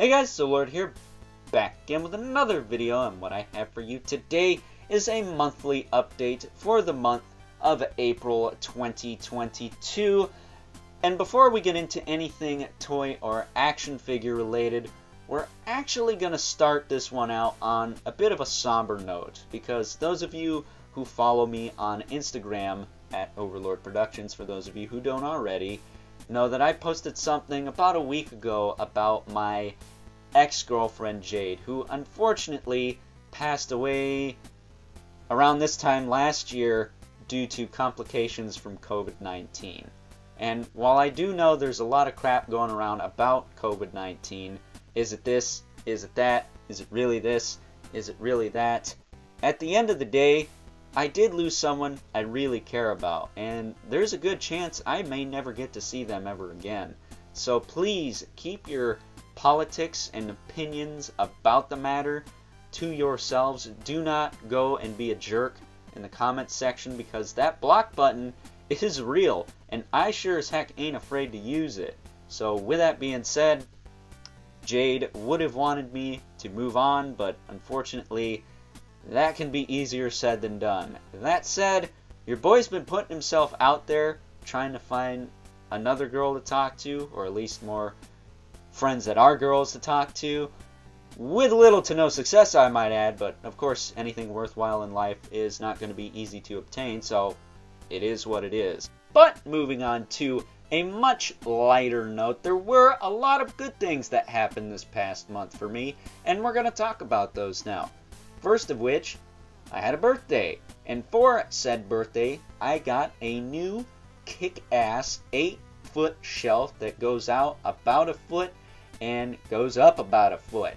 Hey guys, so Lord here, back again with another video, and what I have for you today is a monthly update for the month of April 2022. And before we get into anything toy or action figure related, we're actually going to start this one out on a bit of a somber note, because those of you who follow me on Instagram at Overlord Productions, for those of you who don't already, know that I posted something about a week ago about my ex-girlfriend Jade, who unfortunately passed away around this time last year due to complications from COVID-19. And while I do know there's a lot of crap going around about COVID-19, is it this, is it that, is it really this, is it really that, at the end of the day, I did lose someone I really care about, and there's a good chance I may never get to see them ever again. So please keep your politics and opinions about the matter to yourselves. Do not go and be a jerk in the comments section, because that block button is real, and I sure as heck ain't afraid to use it. So with that being said, Jade would have wanted me to move on, but unfortunately that can be easier said than done. That said, your boy's been putting himself out there trying to find another girl to talk to, or at least more friends that are girls to talk to, with little to no success, I might add. But of course, anything worthwhile in life is not going to be easy to obtain, so it is what it is. But moving on to a much lighter note, there were a lot of good things that happened this past month for me, and we're going to talk about those now. First of which, I had a birthday, and for said birthday, I got a new kick-ass 8-foot shelf that goes out about a foot and goes up about a foot.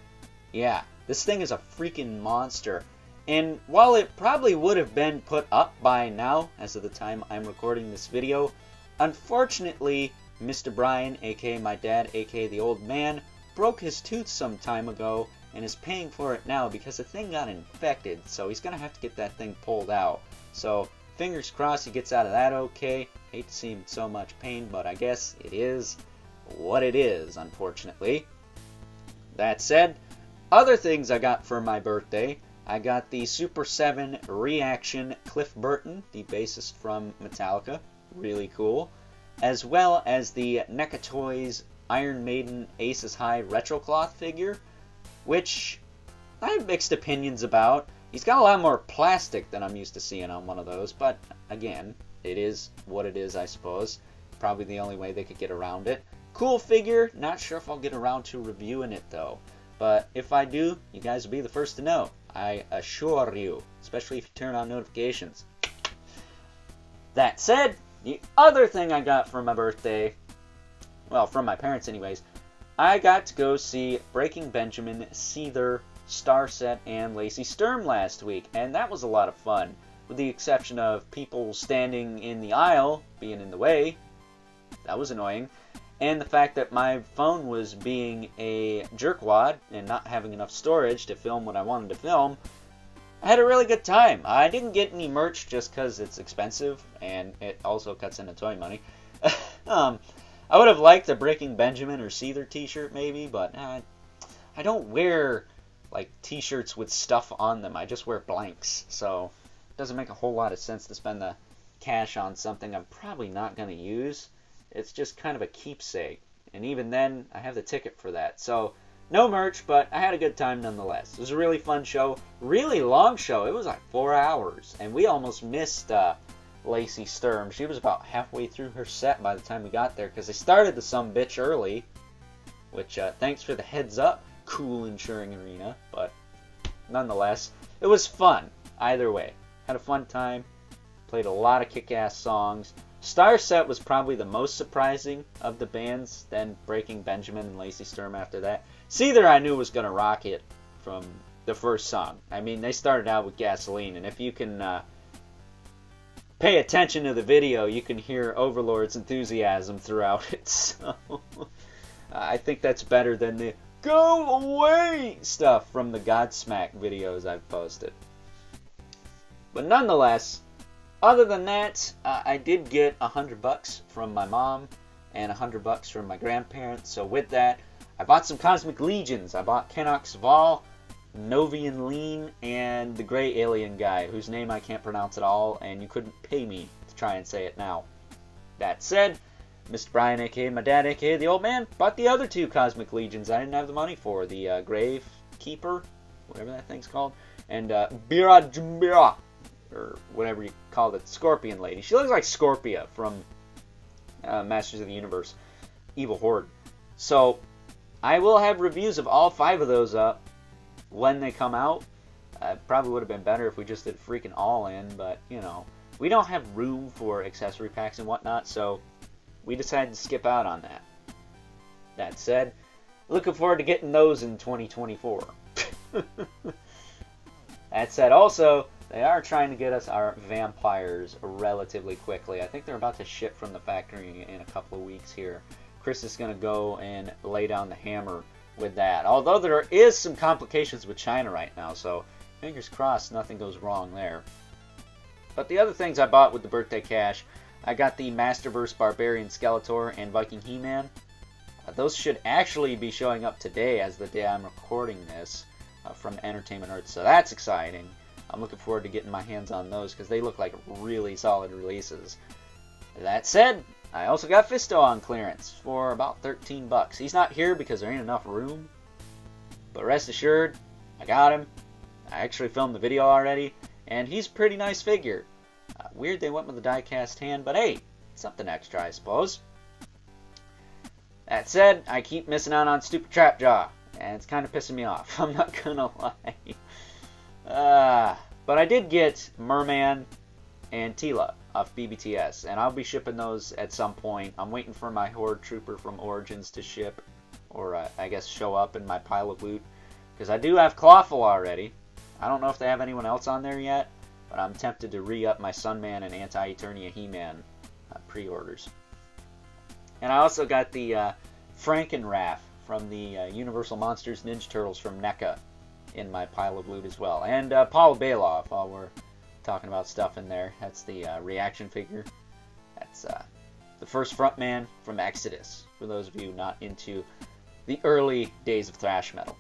Yeah, this thing is a freaking monster. And while it probably would have been put up by now, as of the time I'm recording this video, unfortunately, Mr. Brian, aka my dad, aka the old man, broke his tooth some time ago and is paying for it now because the thing got infected, so he's gonna have to get that thing pulled out. So fingers crossed he gets out of that okay. Hate to see him in so much pain, but I guess it is what it is, unfortunately. That said, other things I got for my birthday, I got the Super 7 Reaction Cliff Burton, the bassist from Metallica, really cool, as well as the NECA Toys Iron Maiden Aces High Retrocloth figure, which I have mixed opinions about. He's got a lot more plastic than I'm used to seeing on one of those, but again, it is what it is, I suppose. Probably the only way they could get around it. Cool figure, not sure if I'll get around to reviewing it though, but if I do, you guys will be the first to know, I assure you, especially if you turn on notifications. That said, the other thing I got for my birthday, well, from my parents anyways, I got to go see Breaking Benjamin, Seether, Starset, and Lacey Sturm last week, and that was a lot of fun, with the exception of people standing in the aisle being in the way. That was annoying. And the fact that my phone was being a jerkwad and not having enough storage to film what I wanted to film. I had a really good time. I didn't get any merch just because it's expensive, and it also cuts into toy money. I would have liked a Breaking Benjamin or Seether t-shirt maybe, but I don't wear like t-shirts with stuff on them. I just wear blanks, so it doesn't make a whole lot of sense to spend the cash on something I'm probably not going to use. It's just kind of a keepsake, and even then, I have the ticket for that. So no merch, but I had a good time nonetheless. It was a really fun show, really long show. It was like 4 hours, and we almost missed Lacey Sturm. She was about halfway through her set by the time we got there, because they started the sumbitch early, which thanks for the heads up, Cool Insuring Arena, but nonetheless, it was fun either way. Had a fun time, played a lot of kick-ass songs. Starset was probably the most surprising of the bands, then Breaking Benjamin and Lacey Sturm after that. Seether I knew was going to rock it from the first song. I mean, they started out with Gasoline, and if you can pay attention to the video, you can hear Overlord's enthusiasm throughout it. So I think that's better than the "Go away" stuff from the Godsmack videos I've posted. But nonetheless, other than that, I did get $100 from my mom and $100 from my grandparents. So with that, I bought some Cosmic Legions. I bought Kenox Val, Novian Lean, and the gray alien guy, whose name I can't pronounce at all, and you couldn't pay me to try and say it now. That said, Mr. Brian, aka my dad, aka the old man, bought the other 2 Cosmic Legions I didn't have the money for. The Grave Keeper, whatever that thing's called, and Bira Jumbira, or whatever you call it, Scorpion Lady. She looks like Scorpia from Masters of the Universe, Evil Horde. So, I will have reviews of all 5 of those up when they come out. Probably would have been better if we just did freaking all in, but, you know, we don't have room for accessory packs and whatnot, so we decided to skip out on that. That said, looking forward to getting those in 2024. That said, also, they are trying to get us our vampires relatively quickly. I think they're about to ship from the factory in a couple of weeks here. Chris is going to go and lay down the hammer with that. Although there is some complications with China right now, so fingers crossed nothing goes wrong there. But the other things I bought with the birthday cash, I got the Masterverse Barbarian Skeletor and Viking He-Man. Those should actually be showing up today as the day I'm recording this from Entertainment Earth, so that's exciting. I'm looking forward to getting my hands on those because they look like really solid releases. That said, I also got Fisto on clearance for about 13 bucks. He's not here because there ain't enough room, but rest assured, I got him. I actually filmed the video already, and he's a pretty nice figure. Weird they went with the die-cast hand, but hey, something extra, I suppose. That said, I keep missing out on Stupid Trap Jaw, and it's kind of pissing me off. I'm not gonna lie. But I did get Merman and Tila off BBTS, and I'll be shipping those at some point. I'm waiting for my Horde Trooper from Origins to ship, or I guess show up in my pile of loot, because I do have Clawful already. I don't know if they have anyone else on there yet, but I'm tempted to re-up my Sunman and Anti-Eternia He-Man pre-orders. And I also got the Frankenrath from the Universal Monsters Ninja Turtles from NECA in my pile of loot as well. And Paul Bailoff, while we're talking about stuff in there. That's the reaction figure. That's the first frontman from Exodus, for those of you not into the early days of thrash metal.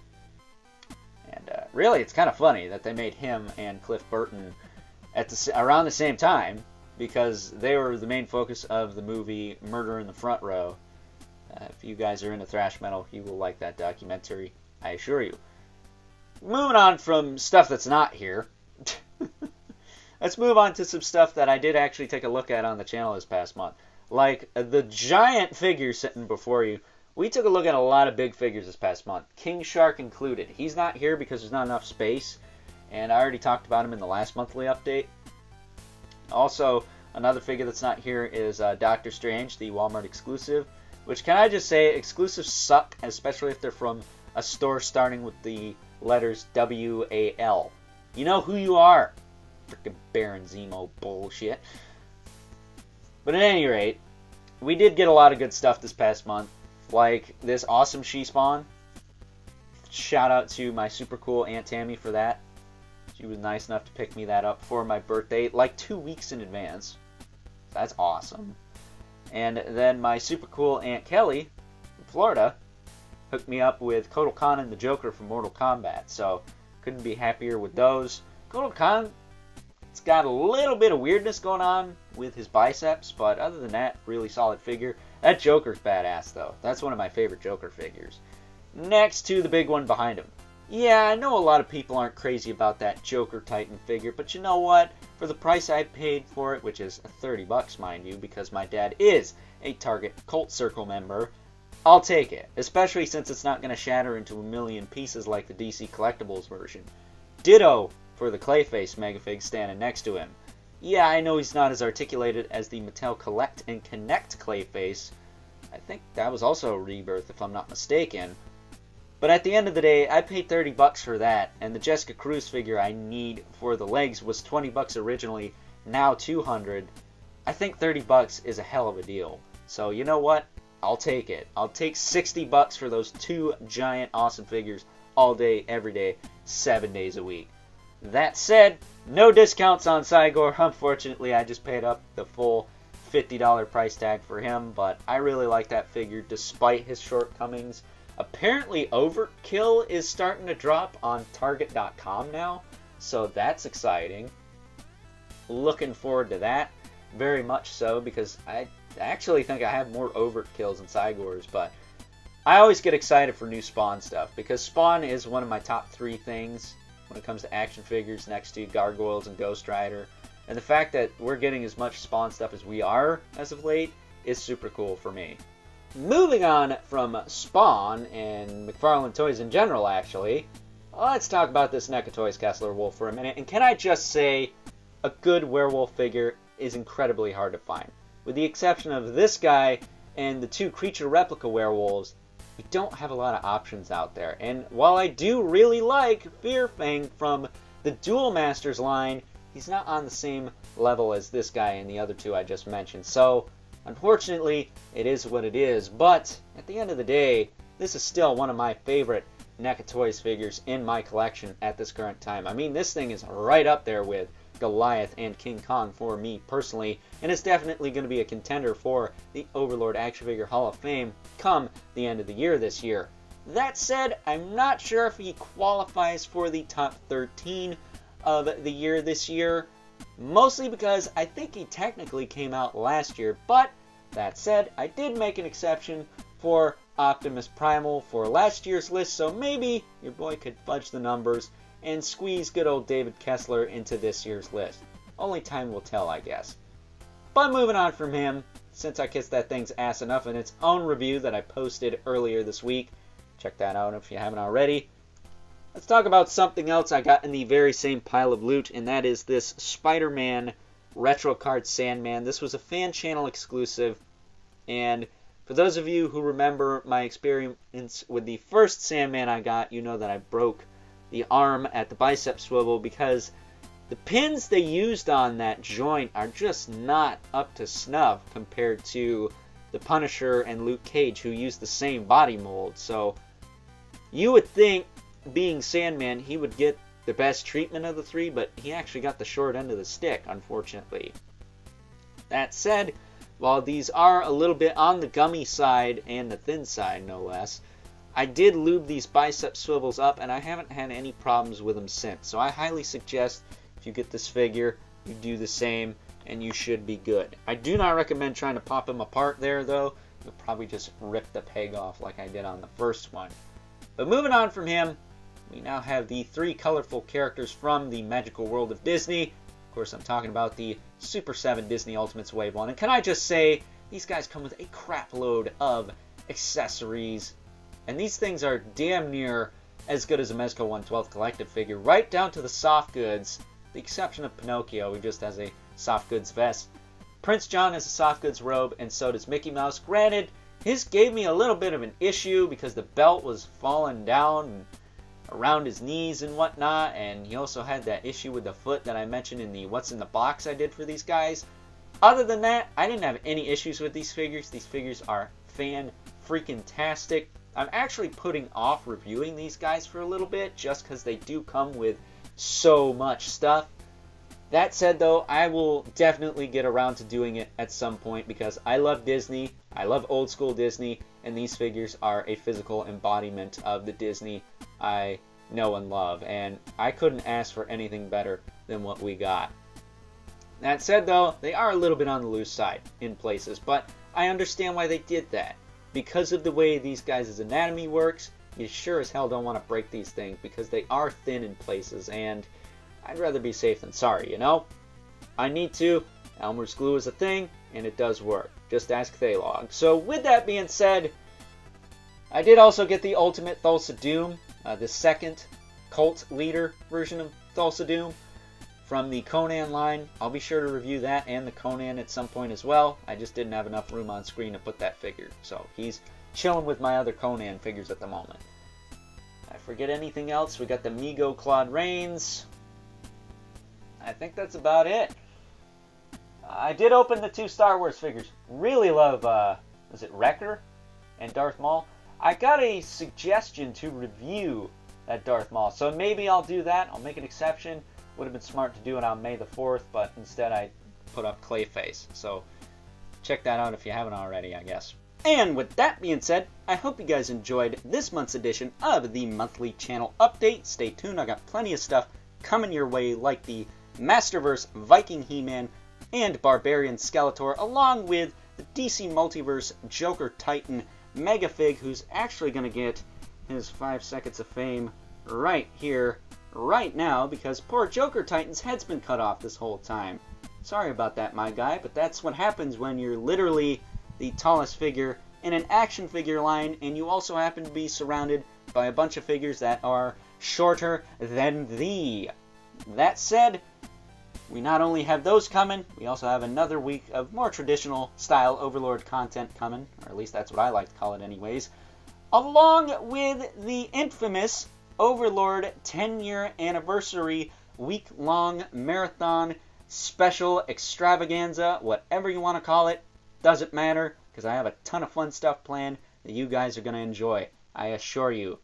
And really, it's kind of funny that they made him and Cliff Burton at around the same time, because they were the main focus of the movie Murder in the Front Row. If you guys are into thrash metal, you will like that documentary, I assure you. Moving on from stuff that's not here, let's move on to some stuff that I did actually take a look at on the channel this past month. Like the giant figure sitting before you. We took a look at a lot of big figures this past month, King Shark included. He's not here because there's not enough space, and I already talked about him in the last monthly update. Also, another figure that's not here is Doctor Strange, the Walmart exclusive, which, can I just say, exclusives suck, especially if they're from a store starting with the letters W-A-L. You know who you are. Frickin' Baron Zemo bullshit. But at any rate, we did get a lot of good stuff this past month, like this awesome She-Spawn. Shout out to my super cool Aunt Tammy for that. She was nice enough to pick me that up for my birthday, like 2 weeks in advance. That's awesome. And then my super cool Aunt Kelly from Florida hooked me up with Kotal Khan and the Joker from Mortal Kombat. So, couldn't be happier with those. Kotal Khan, it's got a little bit of weirdness going on with his biceps, but other than that, really solid figure. That Joker's badass, though. That's one of my favorite Joker figures. Next to the big one behind him. Yeah, I know a lot of people aren't crazy about that Joker Titan figure, but you know what? For the price I paid for it, which is 30 bucks, mind you, because my dad is a Target Cult Circle member, I'll take it, especially since it's not going to shatter into a million pieces like the DC Collectibles version. Ditto for the Clayface Megafig standing next to him. Yeah, I know he's not as articulated as the Mattel Collect and Connect Clayface. I think that was also a Rebirth, if I'm not mistaken. But at the end of the day, I paid 30 bucks for that, and the Jessica Cruz figure I need for the legs was 20 bucks originally, now 200. I think 30 bucks is a hell of a deal. So you know what? I'll take it. I'll take 60 bucks for those two giant awesome figures all day, every day, 7 days a week. That said, no discounts on Cygor. Unfortunately, I just paid up the full $50 price tag for him, but I really like that figure despite his shortcomings. Apparently Overkill is starting to drop on Target.com now, so that's exciting. Looking forward to that, very much so, because I actually think I have more Overkills and Cygors, but I always get excited for new Spawn stuff, because Spawn is one of my top 3 things when it comes to action figures, next to Gargoyles and Ghost Rider. And the fact that we're getting as much Spawn stuff as we are as of late is super cool for me. Moving on from Spawn and McFarlane Toys in general, actually, let's talk about this NECA Toys Kessler Wolf for a minute. And can I just say, a good werewolf figure is incredibly hard to find. With the exception of this guy and the 2 creature replica werewolves, we don't have a lot of options out there. And while I do really like Fearfang from the Duel Masters line, he's not on the same level as this guy and the other 2 I just mentioned. So, unfortunately, it is what it is, but at the end of the day, this is still one of my favorite NECA Toys figures in my collection at this current time. I mean, this thing is right up there with Goliath and King Kong for me personally, and it's definitely going to be a contender for the Overlord Action Figure Hall of Fame come the end of the year this year. That said, I'm not sure if he qualifies for the top 13 of the year this year, mostly because I think he technically came out last year, but that said, I did make an exception for Optimus Primal for last year's list, so maybe your boy could fudge the numbers and squeeze good old David Kessler into this year's list. Only time will tell, I guess. But moving on from him, since I kissed that thing's ass enough in its own review that I posted earlier this week, check that out if you haven't already. Let's talk about something else I got in the very same pile of loot, and that is this Spider-Man Retro Card Sandman. This was a fan channel exclusive, and for those of you who remember my experience with the first Sandman I got, you know that I broke the arm at the bicep swivel because the pins they used on that joint are just not up to snuff compared to the Punisher and Luke Cage, who used the same body mold. So you would think, being Sandman, he would get the best treatment of the 3, but he actually got the short end of the stick, unfortunately. That said, while these are a little bit on the gummy side and the thin side, no less, I did lube these bicep swivels up, and I haven't had any problems with them since. So I highly suggest if you get this figure, you do the same, and you should be good. I do not recommend trying to pop them apart there, though. You'll probably just rip the peg off like I did on the first one. But moving on from him, we now have the 3 colorful characters from the magical world of Disney. Of course, I'm talking about the Super 7 Disney Ultimates Wave 1. And can I just say, these guys come with a crap load of accessories. And these things are damn near as good as a Mezco 1/12 collective figure, right down to the soft goods, the exception of Pinocchio, who just has a soft goods vest. Prince John has a soft goods robe, and so does Mickey Mouse. Granted, his gave me a little bit of an issue because the belt was falling down around his knees and whatnot, and he also had that issue with the foot that I mentioned in the What's in the Box I did for these guys. Other than that, I didn't have any issues with these figures. These figures are fan-freaking-tastic. I'm actually putting off reviewing these guys for a little bit just because they do come with so much stuff. That said, though, I will definitely get around to doing it at some point because I love Disney, I love old school Disney, and these figures are a physical embodiment of the Disney I know and love, and I couldn't ask for anything better than what we got. That said, though, they are a little bit on the loose side in places, but I understand why they did that. Because of the way these guys' anatomy works, you sure as hell don't want to break these things because they are thin in places, and I'd rather be safe than sorry, you know? I need to. Elmer's glue is a thing, and it does work. Just ask Thalog. So with that being said, I did also get the Ultimate Thulsa Doom, the second cult leader version of Thulsa Doom from the Conan line. I'll be sure to review that and the Conan at some point as well. I just didn't have enough room on screen to put that figure, so he's chilling with my other Conan figures at the moment. I forget anything else? We got the Mego Claude Rains. I think that's about it. I did open the 2 Star Wars figures. Really love, was it Wrecker and Darth Maul? I got a suggestion to review that Darth Maul, so maybe I'll do that. I'll make an exception. Would have been smart to do it on May the 4th, but instead I put up Clayface. So check that out if you haven't already, I guess. And with that being said, I hope you guys enjoyed this month's edition of the monthly channel update. Stay tuned, I got plenty of stuff coming your way, like the Masterverse Viking He-Man and Barbarian Skeletor, along with the DC Multiverse Joker Titan Megafig, who's actually going to get his 5 seconds of fame right here, right now, because poor Joker Titan's head's been cut off this whole time. Sorry about that, my guy, but that's what happens when you're literally the tallest figure in an action figure line, and you also happen to be surrounded by a bunch of figures that are shorter than thee. That said, we not only have those coming, we also have another week of more traditional style Overlord content coming, or at least that's what I like to call it anyways, along with the infamous Overlord 10-year anniversary week-long marathon special extravaganza, whatever you want to call it. Doesn't matter, because I have a ton of fun stuff planned that you guys are going to enjoy, I assure you.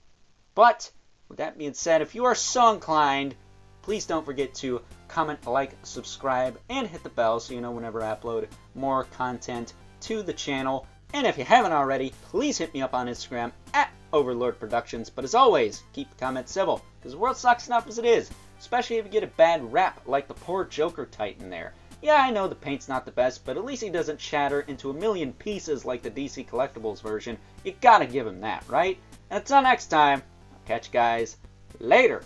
But, with that being said, if you are so inclined, please don't forget to comment, like, subscribe, and hit the bell so you know whenever I upload more content to the channel. And if you haven't already, please hit me up on Instagram at Overlord Productions. But as always, keep the comments civil, because the world sucks enough as it is, especially if you get a bad rap like the poor Joker Titan there. Yeah, I know the paint's not the best, but at least he doesn't shatter into a million pieces like the DC Collectibles version. You gotta give him that, right? And until next time, I'll catch you guys later.